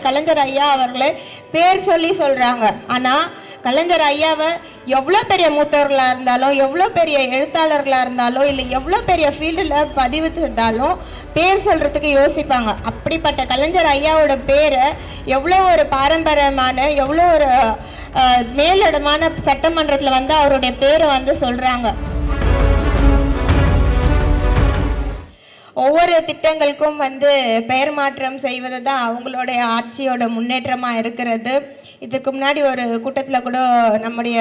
கலைஞர் ஐயா அவர்களை பேர் சொல்லி சொல்றாங்க. ஆனா கலைஞர் ஐயாவை எவ்வளோ பெரிய மூத்தவர்களாக இருந்தாலும், எவ்வளோ பெரிய எழுத்தாளர்களாக இருந்தாலும், இல்லை எவ்வளோ பெரிய ஃபீல்டில் பதிவிட்டிருந்தாலும் பேர் சொல்கிறதுக்கு யோசிப்பாங்க. அப்படிப்பட்ட கலைஞர் ஐயாவோட பேரை எவ்வளோ ஒரு பாரம்பரியமான, எவ்வளோ ஒரு மேலிடமான சட்டமன்றத்தில் வந்து அவருடைய பேரை வந்து சொல்கிறாங்க. ஒவ்வொரு திட்டங்களுக்கும் வந்து பெயர் மாற்றம் செய்வது தான் அவங்களுடைய ஆட்சியோட முன்னேற்றமாக இருக்கிறது. இதுக்கு முன்னாடி ஒரு கூட்டத்தில் கூட நம்முடைய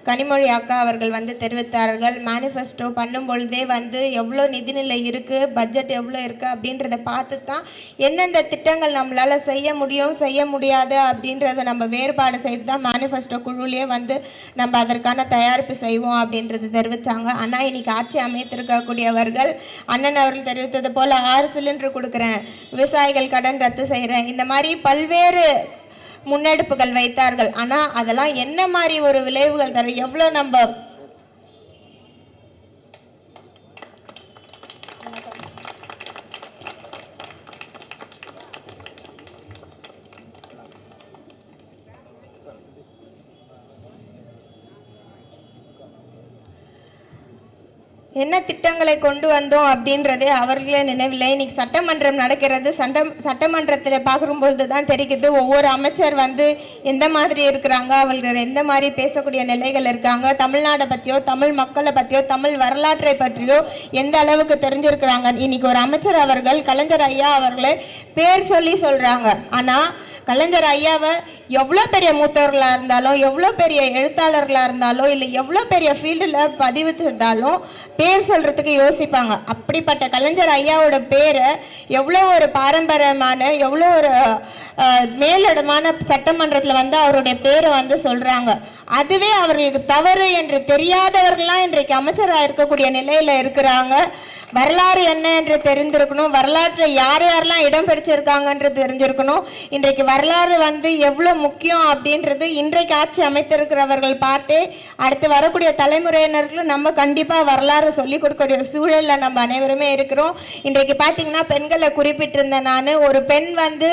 கனிமொழி அக்கா அவர்கள் வந்து தெரிவித்தார்கள், மேனிஃபெஸ்டோ பண்ணும் பொழுதே வந்து எவ்வளோ நிதிநிலை இருக்குது, பட்ஜெட் எவ்வளோ இருக்குது அப்படின்றத பார்த்து தான் எந்தெந்த திட்டங்கள் நம்மளால் செய்ய முடியும் செய்ய முடியாது அப்படின்றத நம்ம வேறுபாடு செய்து தான் மேனிஃபெஸ்டோ குழுவிலே வந்து நம்ம அதற்கான தயாரிப்பு செய்வோம் அப்படின்றது தெரிவித்தாங்க. ஆனால் இன்னைக்கு ஆட்சி அமைத்திருக்கக்கூடியவர்கள் அண்ணன் அவர்கள் தெரிவித்தது போல் 6 சிலிண்டர் கொடுக்குறேன், விவசாயிகள் கடன் ரத்து செய்கிறேன், இந்த மாதிரி பல்வேறு முன்னெடுப்புகள் வைத்தார்கள். ஆனா அதெல்லாம் என்ன மாதிரி ஒரு விளைவுகள் தரும், எவ்வளவு நம்ம என்ன திட்டங்களை கொண்டு வந்தோம் அப்படின்றதே அவர்களே நினைவில்லை. இன்னைக்கு சட்டமன்றம் நடக்கிறது. சட்டமன்றத்தில் பார்க்கும்போது தான் தெரிகிறது ஒவ்வொரு அமைச்சர் வந்து எந்த மாதிரி இருக்கிறாங்க, அவர்கள் எந்த மாதிரி பேசக்கூடிய நிலைகள் இருக்காங்க, தமிழ்நாடை பற்றியோ தமிழ் மக்களை பற்றியோ தமிழ் வரலாற்றை பற்றியோ எந்த அளவுக்கு தெரிஞ்சிருக்கிறாங்க. இன்னைக்கு ஒரு அமைச்சர் அவர்கள் கலைஞர் ஐயா அவர்களை பேர் சொல்லி சொல்றாங்க. ஆனா கலைஞர் ஐயாவை எவ்வளோ பெரிய மூத்தவர்களாக இருந்தாலும், எவ்வளோ பெரிய எழுத்தாளர்களாக இருந்தாலும், இல்லை எவ்வளோ பெரிய ஃபீல்டில் பதிவிட்டிருந்தாலும் பேர் சொல்கிறதுக்கு யோசிப்பாங்க. அப்படிப்பட்ட கலைஞர் ஐயாவோட பேரை எவ்வளோ ஒரு பாரம்பரியமான, எவ்வளோ ஒரு மேலிடமான சட்டமன்றத்தில் வந்து அவருடைய பேரை வந்து சொல்கிறாங்க. அதுவே அவர்களுக்கு தவறு என்று தெரியாதவர்கள்லாம் இன்றைக்கு அமைச்சராக இருக்கக்கூடிய நிலையில் இருக்கிறாங்க. வரலாறு என்ன என்று தெரிந்திருக்கணும், வரலாற்றில் யார் யாரெல்லாம் இடம் பிடிச்சிருக்காங்கன்றது தெரிஞ்சிருக்கணும். இன்றைக்கு வரலாறு வந்து எவ்வளோ முக்கியம் அப்படின்றது இன்றைக்கு ஆட்சி அமைத்திருக்கிறவர்கள் பார்த்து அடுத்து வரக்கூடிய தலைமுறையினர்களும் நம்ம கண்டிப்பாக வரலாறு சொல்லிக் கொடுக்கக்கூடிய சூழலில் நம்ம அனைவருமே இருக்கிறோம். இன்றைக்கு பார்த்தீங்கன்னா பெண்களை குறிப்பிட்டிருந்தேன் நான். ஒரு பெண் வந்து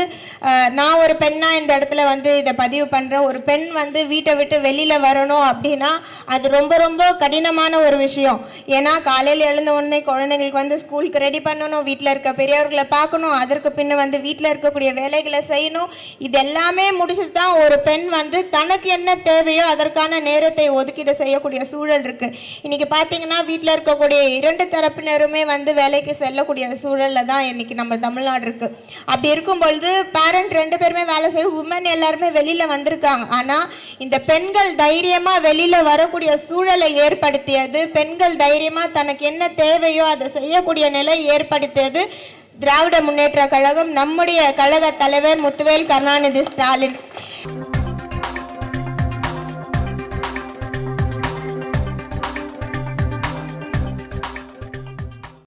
நான் ஒரு பெண்ணாக இந்த இடத்துல வந்து இதை பதிவு பண்ணுறேன். ஒரு பெண் வந்து வீட்டை விட்டு வெளியில் வரணும் அப்படின்னா அது ரொம்ப ரொம்ப கடினமான ஒரு விஷயம். ஏன்னா காலையில் எழுந்த உடனே குழந்தைங்க வந்து ஸ்கூலுக்கு ரெடி பண்ணணும், வீட்டில் இருக்க பெரியவர்களை பார்க்கணும், அதற்கு பின்ன வந்து வீட்டில் இருக்கக்கூடிய வேலைகளை செய்யணும். இது எல்லாமே முடிச்சுட்டு தான் ஒரு பெண் வந்து தனக்கு என்ன தேவையோ அதற்கான நேரத்தை ஒதுக்கீடு செய்யக்கூடிய சூழல் இருக்கு. இன்னைக்கு பார்த்தீங்கன்னா வீட்டில் இருக்கக்கூடிய 2 தரப்பினருமே வந்து வேலைக்கு செல்லக்கூடிய சூழலில் தான் இன்னைக்கு நம்ம தமிழ்நாடு இருக்கு. அப்படி இருக்கும் பொழுது பேரண்ட் 2 பேருமே வேலை செய்யும், உமன் எல்லாருமே வெளியில வந்திருக்காங்க. ஆனால் இந்த பெண்கள் தைரியமா வெளியில வரக்கூடிய சூழலை ஏற்படுத்தியது, பெண்கள் தைரியமா தனக்கு என்ன தேவையோ அதை செய்யக்கூடிய நிலை ஏற்படுத்தியது திராவிட முன்னேற்ற கழகம், நம்முடைய கழக தலைவர் முத்துவேல் கருணாநிதி ஸ்டாலின்.